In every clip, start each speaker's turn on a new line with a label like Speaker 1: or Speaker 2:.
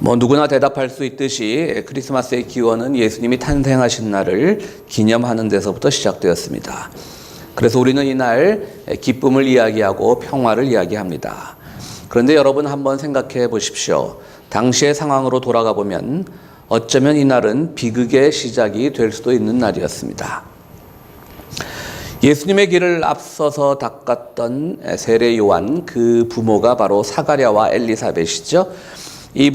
Speaker 1: 누구나 대답할 수 있듯이 크리스마스의 기원은 예수님이 탄생하신 날을 기념하는 데서부터 시작되었습니다. 그래서 우리는 이날 기쁨을 이야기하고 평화를 이야기합니다. 그런데 여러분 한번 생각해 보십시오. 당시의 상황으로 돌아가 보면 어쩌면 이날은 비극의 시작이 될 수도 있는 날이었습니다. 예수님의 길을 앞서서 닦았던 세례 요한, 그 부모가 바로 사가랴와 엘리사벳이죠. 이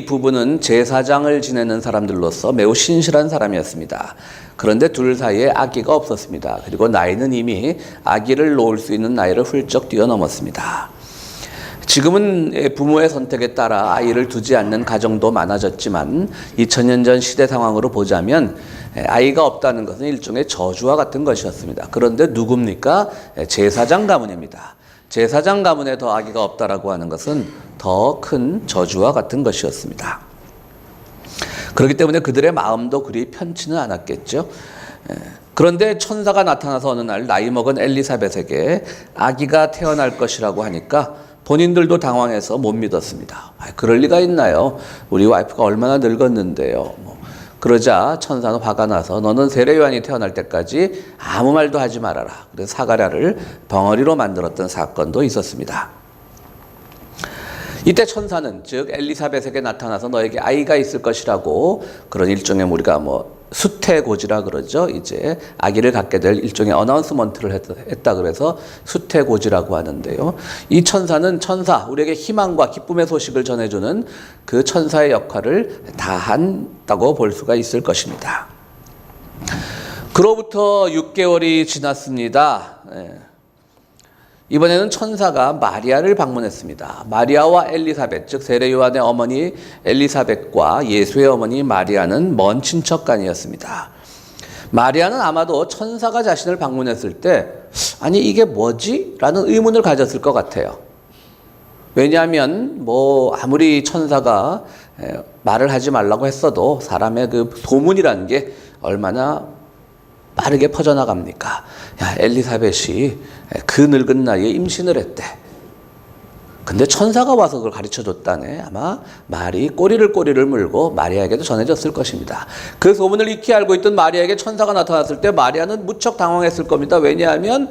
Speaker 1: 부부는 제사장을 지내는 사람들로서 매우 신실한 사람이었습니다. 그런데 둘 사이에 아기가 없었습니다. 그리고 나이는 이미 아기를 놓을 수 있는 나이를 훌쩍 뛰어넘었습니다. 지금은 부모의 선택에 따라 아이를 두지 않는 가정도 많아졌지만 2000년 전 시대 상황으로 보자면 아이가 없다는 것은 일종의 저주와 같은 것이었습니다. 그런데 누굽니까? 제사장 가문입니다. 제사장 가문에 더 아기가 없다라고 하는 것은 더 큰 저주와 같은 것이었습니다. 그렇기 때문에 그들의 마음도 그리 편치는 않았겠죠. 그런데 천사가 나타나서 어느 날 나이 먹은 엘리사벳에게 아기가 태어날 것이라고 하니까 본인들도 당황해서 못 믿었습니다. 그럴 리가 있나요? 우리 와이프가 얼마나 늙었는데요. 그러자 천사는 화가 나서 너는 세례 요한이 태어날 때까지 아무 말도 하지 말아라. 그래서 사가랴를 벙어리로 만들었던 사건도 있었습니다. 이때 천사는 즉 엘리사벳에게 나타나서 너에게 아이가 있을 것이라고 그런 일종의 우리가 수태고지라 그러죠. 이제 아기를 갖게 될 일종의 어나운스먼트를 했다 그래서 수태고지라고 하는데요. 이 천사는 우리에게 희망과 기쁨의 소식을 전해주는 그 천사의 역할을 다한다고 볼 수가 있을 것입니다. 그로부터 6개월이 지났습니다. 이번에는 천사가 마리아를 방문했습니다. 마리아와 엘리사벳, 즉 세례 요한의 어머니 엘리사벳과 예수의 어머니 마리아는 먼 친척간이었습니다. 마리아는 아마도 천사가 자신을 방문했을 때 아니 이게 뭐지? 라는 의문을 가졌을 것 같아요. 왜냐하면 아무리 천사가 말을 하지 말라고 했어도 사람의 그 소문이라는 게 얼마나 빠르게 퍼져나갑니까? 야, 엘리사벳이 그 늙은 나이에 임신을 했대. 근데 천사가 와서 그걸 가르쳐줬다네. 아마 말이 꼬리를 물고 마리아에게도 전해졌을 것입니다. 그 소문을 익히 알고 있던 마리아에게 천사가 나타났을 때 마리아는 무척 당황했을 겁니다. 왜냐하면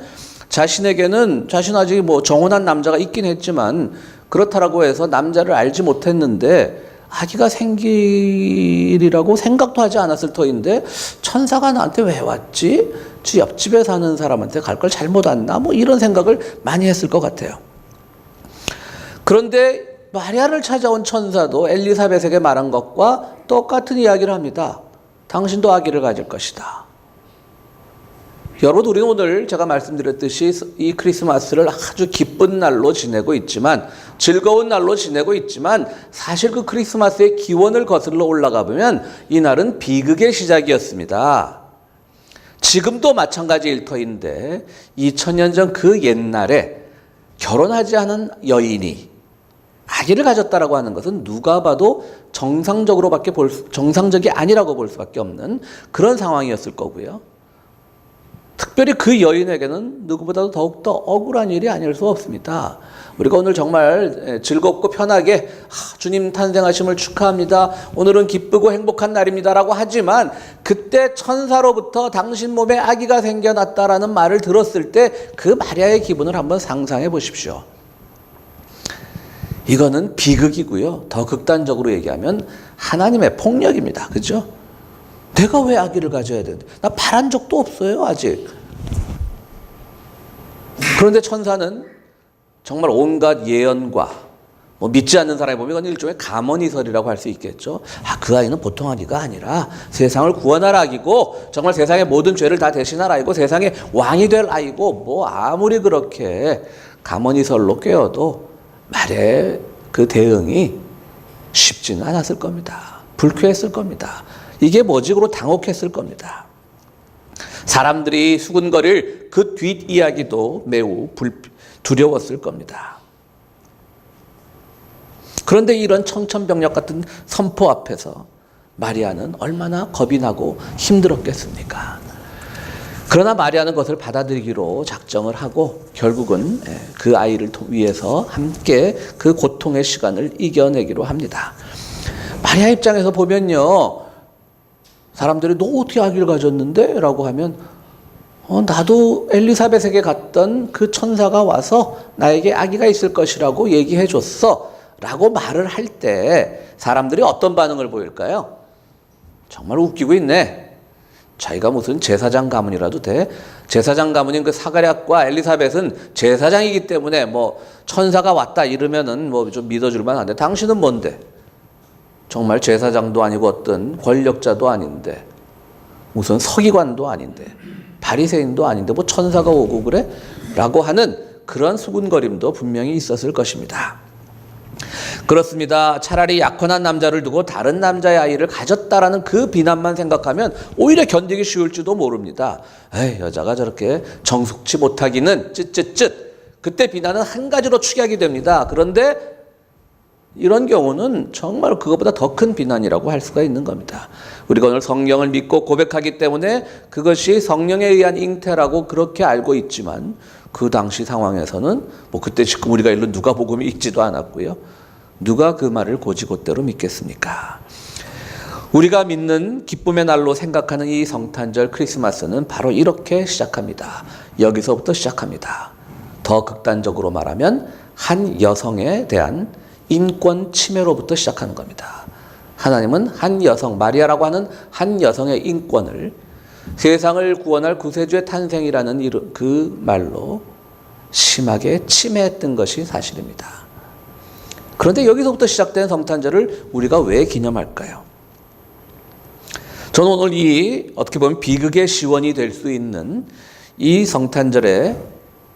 Speaker 1: 자신에게는 자신 아직 정혼한 남자가 있긴 했지만 그렇다라고 해서 남자를 알지 못했는데 아기가 생기리라고 생각도 하지 않았을 터인데 천사가 나한테 왜 왔지? 지 옆집에 사는 사람한테 갈 걸 잘못 왔나? 이런 생각을 많이 했을 것 같아요. 그런데 마리아를 찾아온 천사도 엘리사벳에게 말한 것과 똑같은 이야기를 합니다. 당신도 아기를 가질 것이다. 여러분, 우리는 오늘 제가 말씀드렸듯이 이 크리스마스를 아주 기쁜 날로 지내고 있지만 즐거운 날로 지내고 있지만 사실 그 크리스마스의 기원을 거슬러 올라가 보면 이날은 비극의 시작이었습니다. 지금도 마찬가지일 터인데 2000년 전 그 옛날에 결혼하지 않은 여인이 아기를 가졌다라고 하는 것은 누가 봐도 정상적이 아니라고 볼 수밖에 없는 그런 상황이었을 거고요. 특별히 그 여인에게는 누구보다도 더욱더 억울한 일이 아닐 수 없습니다. 우리가 오늘 정말 즐겁고 편하게 주님 탄생하심을 축하합니다. 오늘은 기쁘고 행복한 날입니다. 라고 하지만 그때 천사로부터 당신 몸에 아기가 생겨났다라는 말을 들었을 때 그 마리아의 기분을 한번 상상해 보십시오. 이거는 비극이고요. 더 극단적으로 얘기하면 하나님의 폭력입니다. 그죠? 내가 왜 아기를 가져야 되는데? 나 바란 적도 없어요, 아직. 그런데 천사는 정말 온갖 예언과 믿지 않는 사람이 보면 이건 일종의 가문이설이라고 할 수 있겠죠. 그 아이는 보통 아기가 아니라 세상을 구원할 아기고 정말 세상의 모든 죄를 다 대신할 아이고 세상의 왕이 될 아이고 아무리 그렇게 가문이설로 꿰어도 말의 그 대응이 쉽지는 않았을 겁니다. 불쾌했을 겁니다. 이게 뭐지? 그로 당혹했을 겁니다. 사람들이 수군거릴 그 뒷이야기도 매우 두려웠을 겁니다. 그런데 이런 청천벽력 같은 선포 앞에서 마리아는 얼마나 겁이 나고 힘들었겠습니까? 그러나 마리아는 그것을 받아들이기로 작정을 하고 결국은 그 아이를 위해서 함께 그 고통의 시간을 이겨내기로 합니다. 마리아 입장에서 보면요, 사람들이 너 어떻게 아기를 가졌는데? 라고 하면 나도 엘리사벳에게 갔던 그 천사가 와서 나에게 아기가 있을 것이라고 얘기해 줬어 라고 말을 할 때 사람들이 어떤 반응을 보일까요? 정말 웃기고 있네. 자기가 무슨 제사장 가문이라도 돼? 제사장 가문인 그 사가랴과 엘리사벳은 제사장이기 때문에 뭐 천사가 왔다 이러면은 뭐 좀 믿어줄 만한데 당신은 뭔데? 정말 제사장도 아니고 어떤 권력자도 아닌데 무슨 서기관도 아닌데 바리새인도 아닌데 뭐 천사가 오고 그래? 라고 하는 그런 수군거림도 분명히 있었을 것입니다. 그렇습니다. 차라리 약혼한 남자를 두고 다른 남자의 아이를 가졌다라는 그 비난만 생각하면 오히려 견디기 쉬울지도 모릅니다. 에이, 여자가 저렇게 정숙치 못하기는 쯧쯧쯧. 그때 비난은 한 가지로 축약이 됩니다. 그런데 이런 경우는 정말 그것보다 더 큰 비난이라고 할 수가 있는 겁니다. 우리가 오늘 성경을 믿고 고백하기 때문에 그것이 성령에 의한 잉태라고 그렇게 알고 있지만 그 당시 상황에서는 뭐 그때 지금 우리가 읽는 누가복음이 있지도 않았고요. 누가 그 말을 곧이곧대로 믿겠습니까? 우리가 믿는 기쁨의 날로 생각하는 이 성탄절 크리스마스는 바로 이렇게 시작합니다. 여기서부터 시작합니다. 더 극단적으로 말하면 한 여성에 대한 인권 침해로부터 시작하는 겁니다. 하나님은 한 여성, 마리아라고 하는 한 여성의 인권을 세상을 구원할 구세주의 탄생이라는 그 말로 심하게 침해했던 것이 사실입니다. 그런데 여기서부터 시작된 성탄절을 우리가 왜 기념할까요? 저는 오늘 이 어떻게 보면 비극의 시원이 될 수 있는 이 성탄절에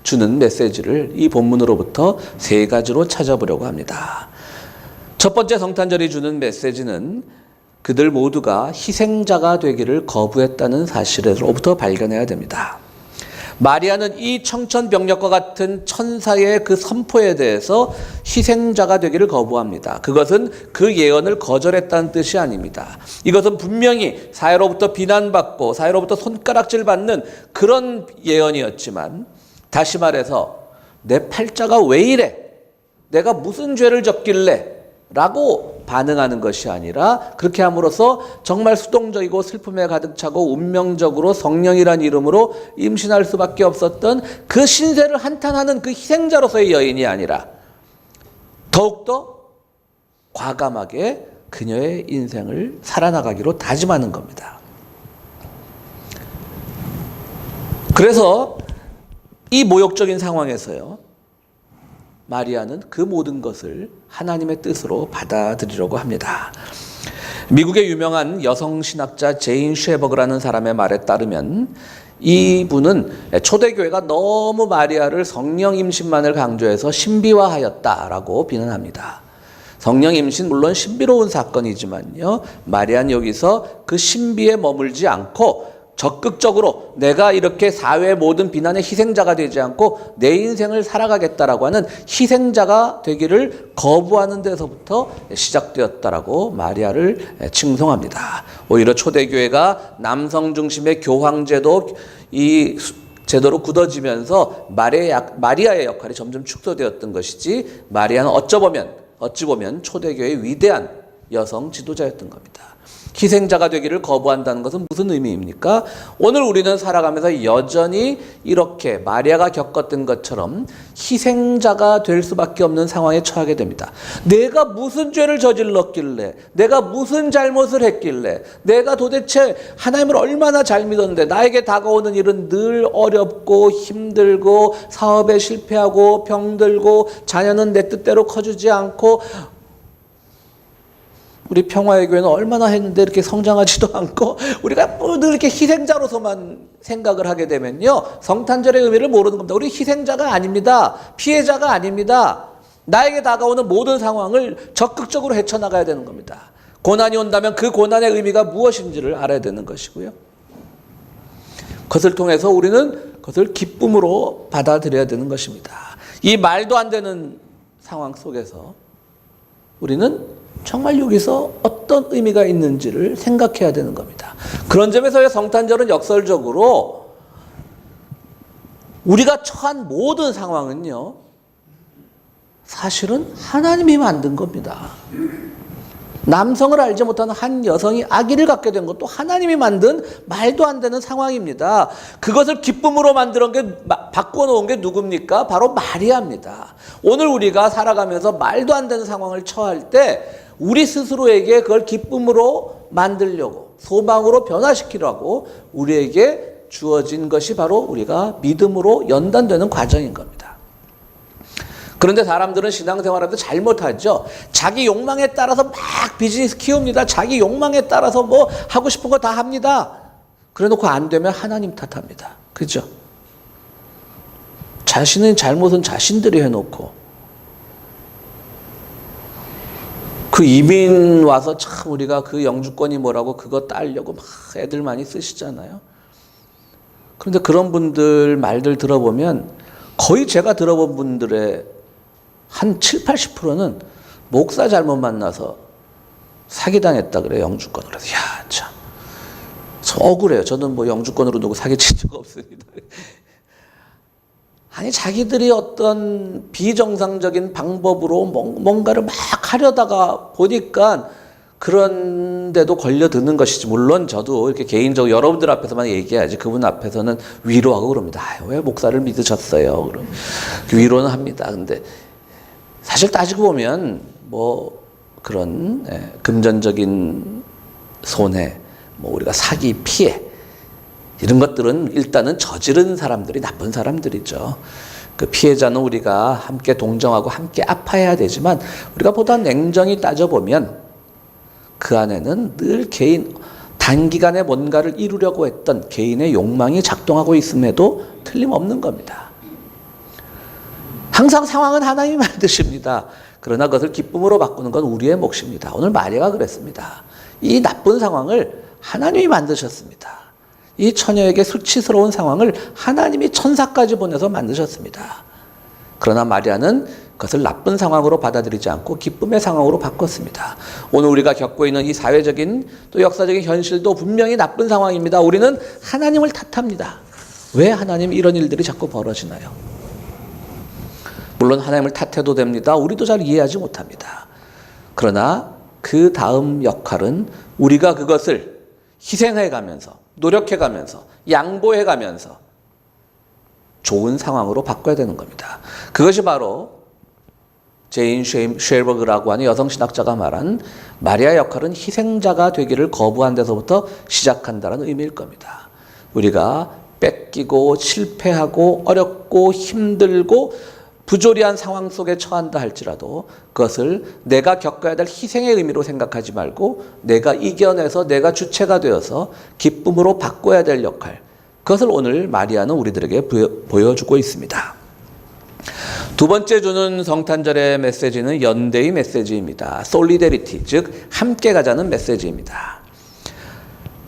Speaker 1: 주는 메시지를 이 본문으로부터 세 가지로 찾아보려고 합니다. 첫 번째 성탄절이 주는 메시지는 그들 모두가 희생자가 되기를 거부했다는 사실로부터 발견해야 됩니다. 마리아는 이 청천벽력과 같은 천사의 그 선포에 대해서 희생자가 되기를 거부합니다. 그것은 그 예언을 거절했다는 뜻이 아닙니다. 이것은 분명히 사회로부터 비난받고 사회로부터 손가락질 받는 그런 예언이었지만 다시 말해서 내 팔자가 왜 이래? 내가 무슨 죄를 졌길래? 라고 반응하는 것이 아니라 그렇게 함으로써 정말 수동적이고 슬픔에 가득 차고 운명적으로 성령이란 이름으로 임신할 수밖에 없었던 그 신세를 한탄하는 그 희생자로서의 여인이 아니라 더욱더 과감하게 그녀의 인생을 살아나가기로 다짐하는 겁니다. 그래서 이 모욕적인 상황에서요, 마리아는 그 모든 것을 하나님의 뜻으로 받아들이려고 합니다. 미국의 유명한 여성신학자 제인 쉐버그라는 사람의 말에 따르면 이분은 초대교회가 너무 마리아를 성령 임신만을 강조해서 신비화하였다라고 비난합니다. 성령 임신 물론 신비로운 사건이지만요, 마리아는 여기서 그 신비에 머물지 않고 적극적으로 내가 이렇게 사회의 모든 비난의 희생자가 되지 않고 내 인생을 살아가겠다라고 하는 희생자가 되기를 거부하는 데서부터 시작되었다라고 마리아를 칭송합니다. 오히려 초대교회가 남성 중심의 교황제도 이 제도로 굳어지면서 마리아의 역할이 점점 축소되었던 것이지 마리아는 어찌 보면 초대교회의 위대한 여성 지도자였던 겁니다. 희생자가 되기를 거부한다는 것은 무슨 의미입니까? 오늘 우리는 살아가면서 여전히 이렇게 마리아가 겪었던 것처럼 희생자가 될 수밖에 없는 상황에 처하게 됩니다. 내가 무슨 죄를 저질렀길래, 내가 무슨 잘못을 했길래, 내가 도대체 하나님을 얼마나 잘 믿었는데 나에게 다가오는 일은 늘 어렵고 힘들고 사업에 실패하고 병들고 자녀는 내 뜻대로 커주지 않고 우리 평화의 교회는 얼마나 했는데 이렇게 성장하지도 않고 우리가 늘 이렇게 희생자로서만 생각을 하게 되면요, 성탄절의 의미를 모르는 겁니다. 우리 희생자가 아닙니다. 피해자가 아닙니다. 나에게 다가오는 모든 상황을 적극적으로 헤쳐나가야 되는 겁니다. 고난이 온다면 그 고난의 의미가 무엇인지를 알아야 되는 것이고요. 그것을 통해서 우리는 그것을 기쁨으로 받아들여야 되는 것입니다. 이 말도 안 되는 상황 속에서 우리는 정말 여기서 어떤 의미가 있는지를 생각해야 되는 겁니다. 그런 점에서의 성탄절은 역설적으로 우리가 처한 모든 상황은요, 사실은 하나님이 만든 겁니다. 남성을 알지 못하는 한 여성이 아기를 갖게 된 것도 하나님이 만든 말도 안 되는 상황입니다. 그것을 기쁨으로 바꾸어 놓은 게 누굽니까? 바로 마리아입니다. 오늘 우리가 살아가면서 말도 안 되는 상황을 처할 때 우리 스스로에게 그걸 기쁨으로 만들려고, 소망으로 변화시키려고 우리에게 주어진 것이 바로 우리가 믿음으로 연단되는 과정인 겁니다. 그런데 사람들은 신앙생활하면서 잘못하죠. 자기 욕망에 따라서 막 비즈니스 키웁니다. 자기 욕망에 따라서 뭐 하고 싶은 거 다 합니다. 그래놓고 안 되면 하나님 탓합니다. 그죠? 자신의 잘못은 자신들이 해놓고, 그 이민 와서 참 우리가 그 영주권이 뭐라고 그거 따려고 막 애들 많이 쓰시잖아요. 그런데 그런 분들 말들 들어보면 거의 제가 들어본 분들의 한 7, 80%는 목사 잘못 만나서 사기당했다 그래요, 영주권으로. 야, 참. 억울해요. 저는 뭐 영주권으로 누구 사기친 적 없습니다. 아니, 자기들이 어떤 비정상적인 방법으로 뭔가를 막 하려다가 보니까 그런데도 걸려드는 것이지. 물론 저도 이렇게 개인적으로 여러분들 앞에서만 얘기해야지. 그분 앞에서는 위로하고 그럽니다. 아유, 왜 목사를 믿으셨어요? 그럼 위로는 합니다. 근데 사실 따지고 보면 뭐 그런 금전적인 손해, 뭐 우리가 사기, 피해 이런 것들은 일단은 저지른 사람들이 나쁜 사람들이죠. 그 피해자는 우리가 함께 동정하고 함께 아파해야 되지만 우리가 보다 냉정히 따져보면 그 안에는 늘 단기간에 뭔가를 이루려고 했던 개인의 욕망이 작동하고 있음에도 틀림없는 겁니다. 항상 상황은 하나님이 만드십니다. 그러나 그것을 기쁨으로 바꾸는 건 우리의 몫입니다. 오늘 마리아가 그랬습니다. 이 나쁜 상황을 하나님이 만드셨습니다. 이 처녀에게 수치스러운 상황을 하나님이 천사까지 보내서 만드셨습니다. 그러나 마리아는 그것을 나쁜 상황으로 받아들이지 않고 기쁨의 상황으로 바꿨습니다. 오늘 우리가 겪고 있는 이 사회적인 또 역사적인 현실도 분명히 나쁜 상황입니다. 우리는 하나님을 탓합니다. 왜 하나님 이런 일들이 자꾸 벌어지나요? 물론 하나님을 탓해도 됩니다. 우리도 잘 이해하지 못합니다. 그러나 그 다음 역할은 우리가 그것을 희생해가면서, 노력해가면서, 양보해가면서 좋은 상황으로 바꿔야 되는 겁니다. 그것이 바로 제인 쉘버그라고 하는 여성신학자가 말한 마리아 역할은 희생자가 되기를 거부한 데서부터 시작한다는 의미일 겁니다. 우리가 뺏기고 실패하고 어렵고 힘들고 부조리한 상황 속에 처한다 할지라도 그것을 내가 겪어야 될 희생의 의미로 생각하지 말고 내가 이겨내서 내가 주체가 되어서 기쁨으로 바꿔야 될 역할, 그것을 오늘 마리아는 우리들에게 보여주고 있습니다. 두 번째 주는 성탄절의 메시지는 연대의 메시지입니다. 솔리데리티, 즉 함께 가자는 메시지입니다.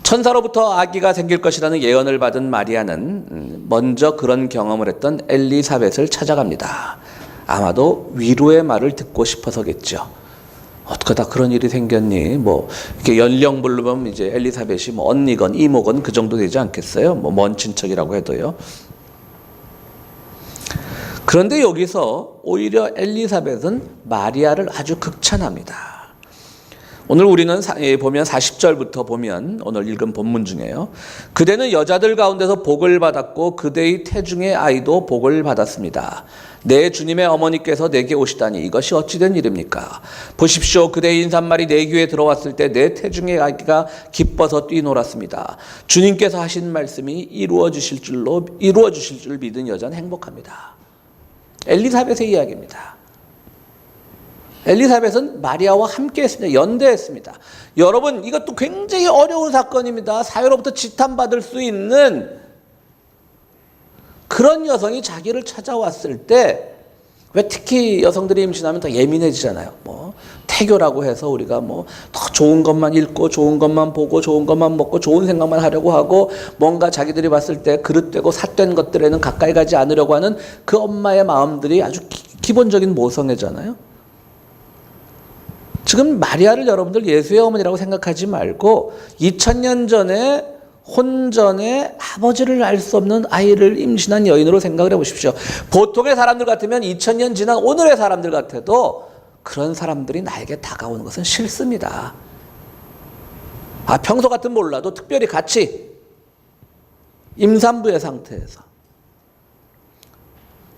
Speaker 1: 천사로부터 아기가 생길 것이라는 예언을 받은 마리아는 먼저 그런 경험을 했던 엘리사벳을 찾아갑니다. 아마도 위로의 말을 듣고 싶어서겠죠. 어떻게 다 그런 일이 생겼니? 뭐 이렇게 연령별로 보면 이제 엘리사벳이 뭐 언니건 이모건 그 정도 되지 않겠어요? 뭐 먼 친척이라고 해도요. 그런데 여기서 오히려 엘리사벳은 마리아를 아주 극찬합니다. 오늘 우리는 보면 40절부터 보면 오늘 읽은 본문 중에요. 그대는 여자들 가운데서 복을 받았고 그대의 태중의 아이도 복을 받았습니다. 내 주님의 어머니께서 내게 오시다니 이것이 어찌된 일입니까? 보십시오. 그대의 인사말이 내 귀에 들어왔을 때 내 태중의 아기가 기뻐서 뛰놀았습니다. 주님께서 하신 말씀이 이루어 주실 줄 믿은 여자는 행복합니다. 엘리사벳의 이야기입니다. 엘리사벳은 마리아와 함께 했습니다. 연대했습니다. 여러분, 이것도 굉장히 어려운 사건입니다. 사회로부터 지탄받을 수 있는 그런 여성이 자기를 찾아왔을 때, 왜 특히 여성들이 임신하면 더 예민해지잖아요. 뭐 태교라고 해서 우리가 뭐 더 좋은 것만 읽고 좋은 것만 보고 좋은 것만 먹고 좋은 생각만 하려고 하고 뭔가 자기들이 봤을 때 그릇되고 삿된 것들에는 가까이 가지 않으려고 하는 그 엄마의 마음들이 아주 기본적인 모성애잖아요. 지금 마리아를 여러분들 예수의 어머니라고 생각하지 말고 2000년 전에 혼전에 아버지를 알 수 없는 아이를 임신한 여인으로 생각을 해보십시오. 보통의 사람들 같으면 2000년 지난 오늘의 사람들 같아도 그런 사람들이 나에게 다가오는 것은 싫습니다. 평소 같으면 몰라도 특별히 같이 임산부의 상태에서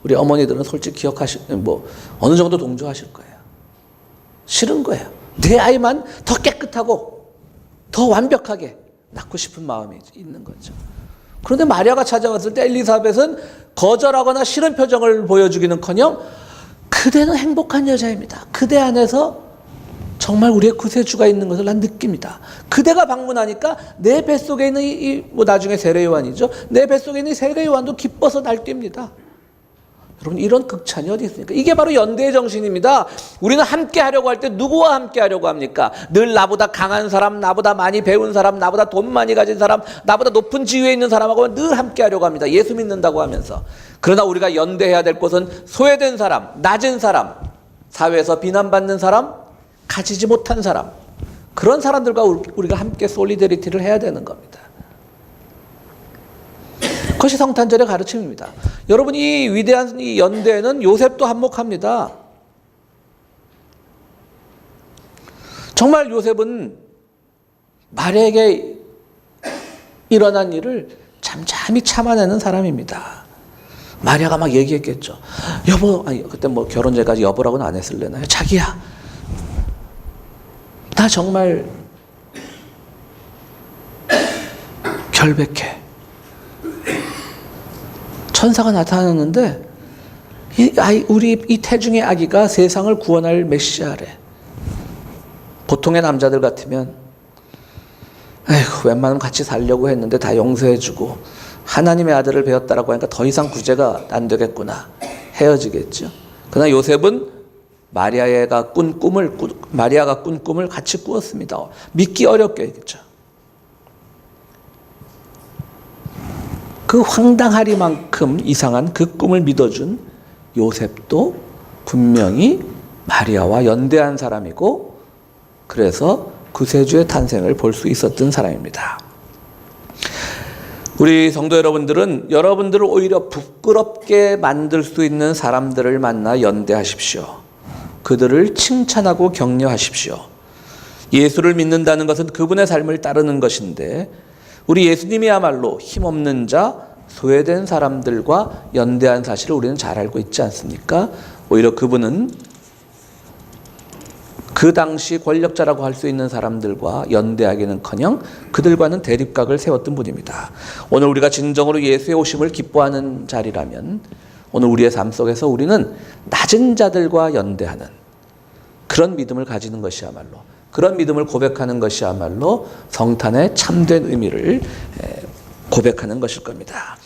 Speaker 1: 우리 어머니들은 솔직히 어느 정도 동조하실 거예요. 싫은 거예요. 내 아이만 더 깨끗하고 더 완벽하게 낳고 싶은 마음이 있는 거죠. 그런데 마리아가 찾아왔을 때 엘리사벳은 거절하거나 싫은 표정을 보여주기는커녕 그대는 행복한 여자입니다. 그대 안에서 정말 우리의 구세주가 있는 것을 난 느낍니다. 그대가 방문하니까 내 뱃속에 있는 나중에 세례 요한이죠. 내 뱃속에 있는 세례 요한도 기뻐서 날뜁니다. 여러분, 이런 극찬이 어디 있습니까? 이게 바로 연대의 정신입니다. 우리는 함께 하려고 할 때 누구와 함께 하려고 합니까? 늘 나보다 강한 사람, 나보다 많이 배운 사람, 나보다 돈 많이 가진 사람, 나보다 높은 지위에 있는 사람하고 늘 함께 하려고 합니다. 예수 믿는다고 하면서. 그러나 우리가 연대해야 될 것은 소외된 사람, 낮은 사람, 사회에서 비난받는 사람, 가지지 못한 사람, 그런 사람들과 우리가 함께 솔리데리티를 해야 되는 겁니다. 그것이 성탄절의 가르침입니다. 여러분, 이 위대한 이 연대에는 요셉도 한몫합니다. 정말 요셉은 마리아에게 일어난 일을 잠잠히 참아내는 사람입니다. 마리아가 막 얘기했겠죠. 여보, 그때 결혼 전까지 여보라고는 안 했을래나요? 자기야, 나 정말 결백해. 천사가 나타났는데 우리 이 태중의 아기가 세상을 구원할 메시아래. 보통의 남자들 같으면 웬만하면 같이 살려고 했는데 다 용서해주고 하나님의 아들을 배웠다라고 하니까 더 이상 구제가 안 되겠구나, 헤어지겠죠. 그러나 요셉은 마리아가 꾼 꿈을 같이 꾸었습니다. 믿기 어렵겠죠. 그 황당하리만큼 이상한 그 꿈을 믿어준 요셉도 분명히 마리아와 연대한 사람이고, 그래서 구세주의 탄생을 볼 수 있었던 사람입니다. 우리 성도 여러분들을 오히려 부끄럽게 만들 수 있는 사람들을 만나 연대하십시오. 그들을 칭찬하고 격려하십시오. 예수를 믿는다는 것은 그분의 삶을 따르는 것인데, 우리 예수님이야말로 힘없는 자, 소외된 사람들과 연대한 사실을 우리는 잘 알고 있지 않습니까? 오히려 그분은 그 당시 권력자라고 할 수 있는 사람들과 연대하기는커녕 그들과는 대립각을 세웠던 분입니다. 오늘 우리가 진정으로 예수의 오심을 기뻐하는 자리라면 오늘 우리의 삶 속에서 우리는 낮은 자들과 연대하는 그런 믿음을 가지는 것이야말로, 그런 믿음을 고백하는 것이야말로 성탄의 참된 의미를 고백하는 것일 겁니다.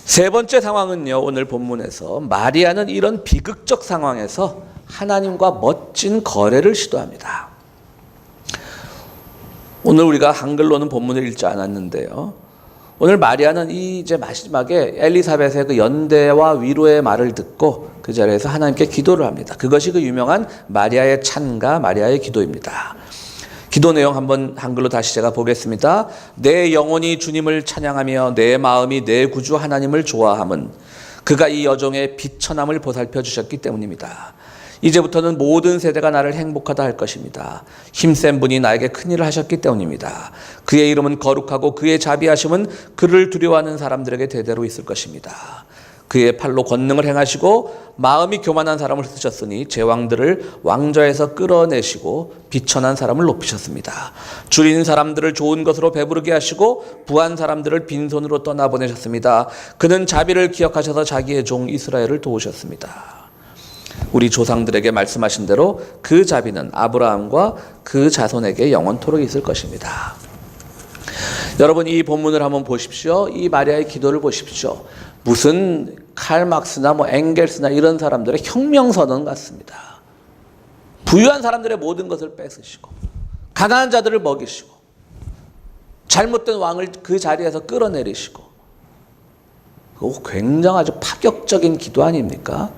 Speaker 1: 세 번째 상황은요, 오늘 본문에서 마리아는 이런 비극적 상황에서 하나님과 멋진 거래를 시도합니다. 오늘 우리가 한글로는 본문을 읽지 않았는데요, 오늘 마리아는 이제 마지막에 엘리사벳의 그 연대와 위로의 말을 듣고 그 자리에서 하나님께 기도를 합니다. 그것이 그 유명한 마리아의 찬가, 마리아의 기도입니다. 기도 내용 한번 한글로 다시 제가 보겠습니다. 내 영혼이 주님을 찬양하며 내 마음이 내 구주 하나님을 좋아함은 그가 이 여종의 비천함을 보살펴 주셨기 때문입니다. 이제부터는 모든 세대가 나를 행복하다 할 것입니다. 힘센 분이 나에게 큰일을 하셨기 때문입니다. 그의 이름은 거룩하고 그의 자비하심은 그를 두려워하는 사람들에게 대대로 있을 것입니다. 그의 팔로 권능을 행하시고 마음이 교만한 사람을 쓰셨으니 제왕들을 왕좌에서 끌어내시고 비천한 사람을 높이셨습니다. 줄인 사람들을 좋은 것으로 배부르게 하시고 부한 사람들을 빈손으로 떠나보내셨습니다. 그는 자비를 기억하셔서 자기의 종 이스라엘을 도우셨습니다. 우리 조상들에게 말씀하신 대로 그 자비는 아브라함과 그 자손에게 영원토록 있을 것입니다. 여러분, 이 본문을 한번 보십시오. 이 마리아의 기도를 보십시오. 무슨 칼 막스나 엥겔스나 이런 사람들의 혁명선언 같습니다. 부유한 사람들의 모든 것을 뺏으시고 가난한 자들을 먹이시고 잘못된 왕을 그 자리에서 끌어내리시고, 굉장히 아주 파격적인 기도 아닙니까?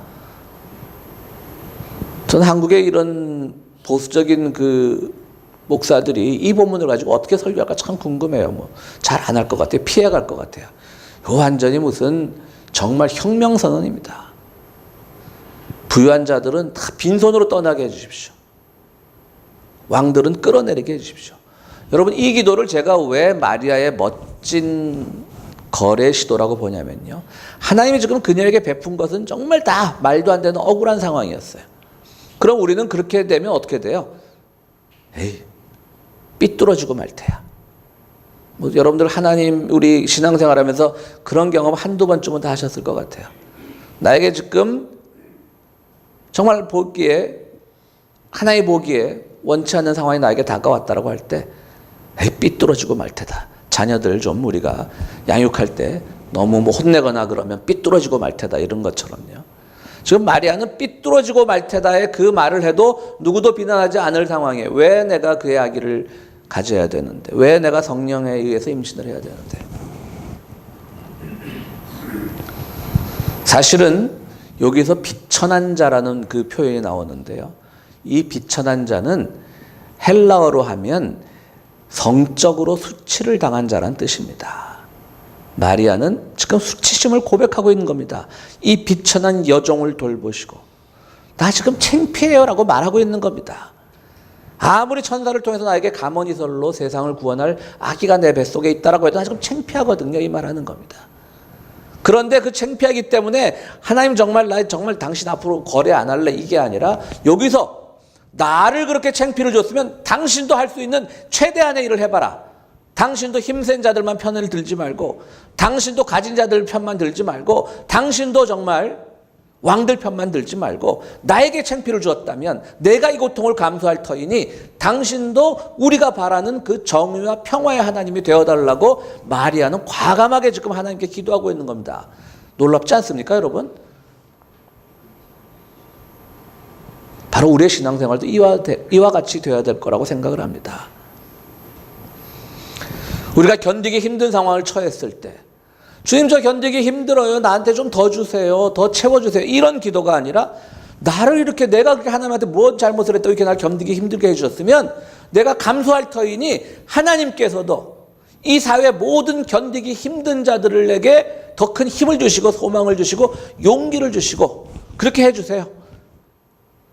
Speaker 1: 저는 한국의 이런 보수적인 그 목사들이 이 본문을 가지고 어떻게 설교할까 참 궁금해요. 잘 안 할 것 같아요. 피해갈 것 같아요. 이거 완전히 무슨 정말 혁명선언입니다. 부유한 자들은 다 빈손으로 떠나게 해주십시오. 왕들은 끌어내리게 해주십시오. 여러분, 이 기도를 제가 왜 마리아의 멋진 거래 시도라고 보냐면요, 하나님이 지금 그녀에게 베푼 것은 정말 다 말도 안 되는 억울한 상황이었어요. 그럼 우리는 그렇게 되면 어떻게 돼요? 에이, 삐뚤어지고 말 테야. 뭐 여러분들 하나님 우리 신앙생활하면서 그런 경험 한두 번쯤은 다 하셨을 것 같아요. 나에게 지금 정말 보기에, 하나님 보기에 원치 않는 상황이 나에게 다가왔다라고 할 때, 에이, 삐뚤어지고 말 테다. 자녀들 좀 우리가 양육할 때 너무 뭐 혼내거나 그러면 삐뚤어지고 말 테다, 이런 것처럼요. 지금 마리아는 삐뚤어지고 말 테다에 그 말을 해도 누구도 비난하지 않을 상황에 왜 내가 그의 아기를 가져야 되는데, 왜 내가 성령에 의해서 임신을 해야 되는데. 사실은 여기서 비천한 자라는 그 표현이 나오는데요, 이 비천한 자는 헬라어로 하면 성적으로 수치를 당한 자라는 뜻입니다. 마리아는 지금 수치심을 고백하고 있는 겁니다. 이 비천한 여종을 돌보시고 나 지금 창피해요 라고 말하고 있는 겁니다. 아무리 천사를 통해서 나에게 가모니설로 세상을 구원할 아기가 내 뱃속에 있다라고 해도 나 지금 창피하거든요, 이 말하는 겁니다. 그런데 그 창피하기 때문에 하나님 정말 나 정말 당신 앞으로 거래 안 할래, 이게 아니라 여기서 나를 그렇게 창피를 줬으면 당신도 할 수 있는 최대한의 일을 해봐라. 당신도 힘센 자들만 편을 들지 말고, 당신도 가진 자들 편만 들지 말고, 당신도 정말 왕들 편만 들지 말고 나에게 창피를 주었다면 내가 이 고통을 감수할 터이니 당신도 우리가 바라는 그 정의와 평화의 하나님이 되어달라고 마리아는 과감하게 지금 하나님께 기도하고 있는 겁니다. 놀랍지 않습니까, 여러분? 바로 우리의 신앙생활도 이와 같이 되어야 될 거라고 생각을 합니다. 우리가 견디기 힘든 상황을 처했을 때, 주님 저 견디기 힘들어요, 나한테 좀 더 주세요, 더 채워주세요, 이런 기도가 아니라 나를 이렇게, 내가 그렇게 하나님한테 무엇 잘못을 했다고 이렇게 날 견디기 힘들게 해주셨으면 내가 감수할 터이니 하나님께서도 이 사회 모든 견디기 힘든 자들에게 더 큰 힘을 주시고 소망을 주시고 용기를 주시고 그렇게 해주세요.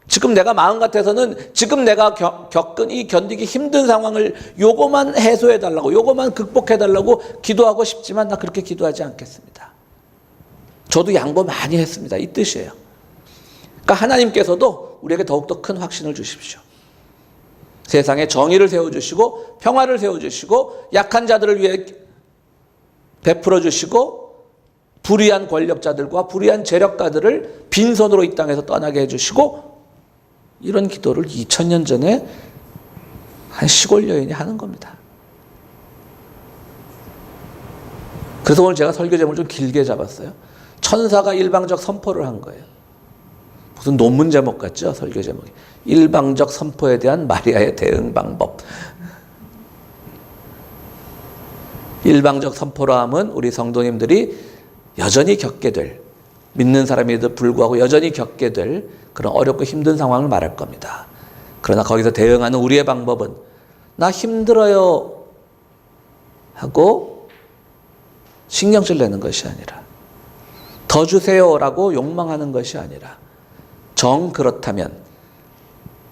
Speaker 1: 지금 내가 마음 같아서는 지금 내가 겪은 이 견디기 힘든 상황을 요거만 해소해달라고, 요거만 극복해달라고 기도하고 싶지만 나 그렇게 기도하지 않겠습니다. 저도 양보 많이 했습니다, 이 뜻이에요. 그러니까 하나님께서도 우리에게 더욱더 큰 확신을 주십시오. 세상에 정의를 세워주시고 평화를 세워주시고 약한 자들을 위해 베풀어 주시고 불의한 권력자들과 불의한 재력가들을 빈손으로 이 땅에서 떠나게 해주시고, 이런 기도를 2000년 전에 한 시골 여인이 하는 겁니다. 그래서 오늘 제가 설교 제목을 좀 길게 잡았어요. 천사가 일방적 선포를 한 거예요. 무슨 논문 제목 같죠, 설교 제목이. 일방적 선포에 대한 마리아의 대응 방법. 일방적 선포로 하면 우리 성도님들이 여전히 겪게 될, 믿는 사람에도 불구하고 여전히 겪게 될 그런 어렵고 힘든 상황을 말할 겁니다. 그러나 거기서 대응하는 우리의 방법은 나 힘들어요 하고 신경질 내는 것이 아니라, 더 주세요라고 욕망하는 것이 아니라, 정 그렇다면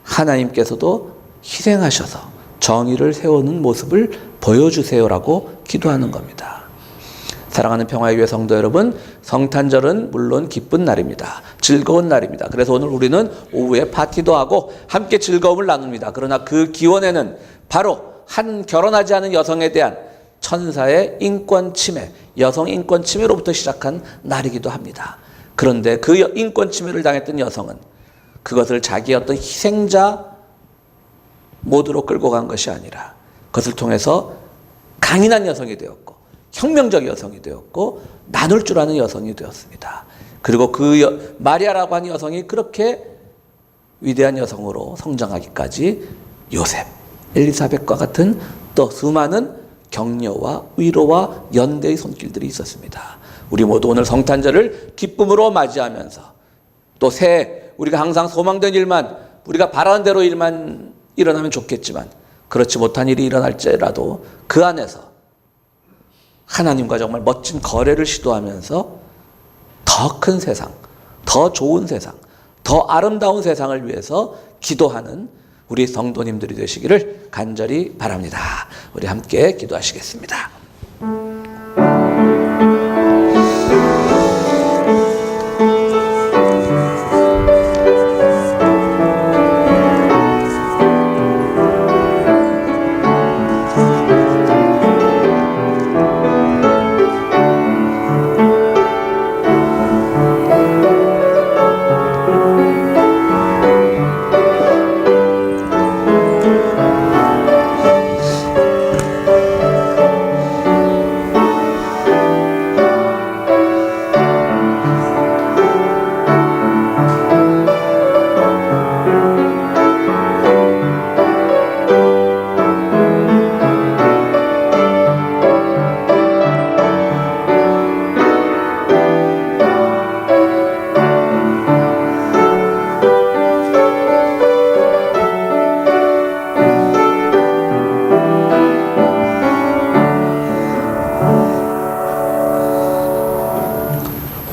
Speaker 1: 하나님께서도 희생하셔서 정의를 세우는 모습을 보여주세요라고 기도하는 겁니다. 사랑하는 평화의 교회 성도 여러분, 성탄절은 물론 기쁜 날입니다. 즐거운 날입니다. 그래서 오늘 우리는 오후에 파티도 하고 함께 즐거움을 나눕니다. 그러나 그 기원에는 바로 한 결혼하지 않은 여성에 대한 천사의 인권 침해, 여성 인권 침해로부터 시작한 날이기도 합니다. 그런데 그 인권 침해를 당했던 여성은 그것을 자기의 어떤 희생자 모드로 끌고 간 것이 아니라 그것을 통해서 강인한 여성이 되었고 혁명적 여성이 되었고 나눌 줄 아는 여성이 되었습니다. 그리고 그 마리아라고 하는 여성이 그렇게 위대한 여성으로 성장하기까지 요셉, 엘리사벳과 같은 또 수많은 격려와 위로와 연대의 손길들이 있었습니다. 우리 모두 오늘 성탄절을 기쁨으로 맞이하면서 또 새해 우리가 항상 소망된 일만, 우리가 바라는 대로 일만 일어나면 좋겠지만 그렇지 못한 일이 일어날지라도 그 안에서 하나님과 정말 멋진 거래를 시도하면서 더 큰 세상, 더 좋은 세상, 더 아름다운 세상을 위해서 기도하는 우리 성도님들이 되시기를 간절히 바랍니다. 우리 함께 기도하시겠습니다.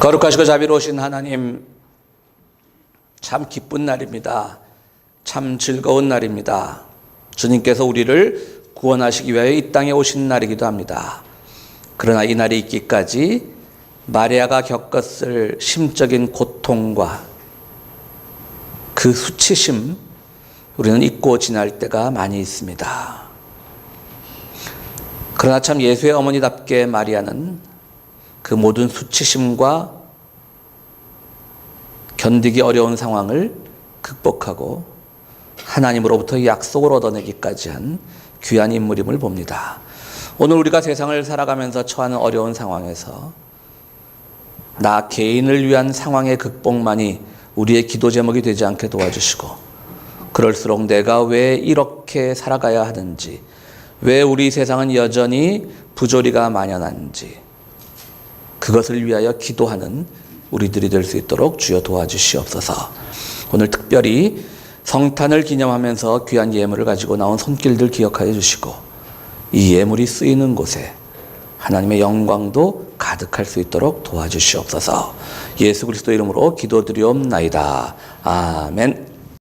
Speaker 1: 거룩하시고 자비로우신 하나님, 참 기쁜 날입니다. 참 즐거운 날입니다. 주님께서 우리를 구원하시기 위하여 이 땅에 오신 날이기도 합니다. 그러나 이 날이 있기까지 마리아가 겪었을 심적인 고통과 그 수치심, 우리는 잊고 지날 때가 많이 있습니다. 그러나 참 예수의 어머니답게 마리아는 그 모든 수치심과 견디기 어려운 상황을 극복하고 하나님으로부터 약속을 얻어내기까지 한 귀한 인물임을 봅니다. 오늘 우리가 세상을 살아가면서 처하는 어려운 상황에서 나 개인을 위한 상황의 극복만이 우리의 기도 제목이 되지 않게 도와주시고, 그럴수록 내가 왜 이렇게 살아가야 하는지, 왜 우리 세상은 여전히 부조리가 만연한지, 그것을 위하여 기도하는 우리들이 될 수 있도록 주여 도와주시옵소서. 오늘 특별히 성탄을 기념하면서 귀한 예물을 가지고 나온 손길들 기억하여 주시고, 이 예물이 쓰이는 곳에 하나님의 영광도 가득할 수 있도록 도와주시옵소서. 예수 그리스도 이름으로 기도드리옵나이다. 아멘.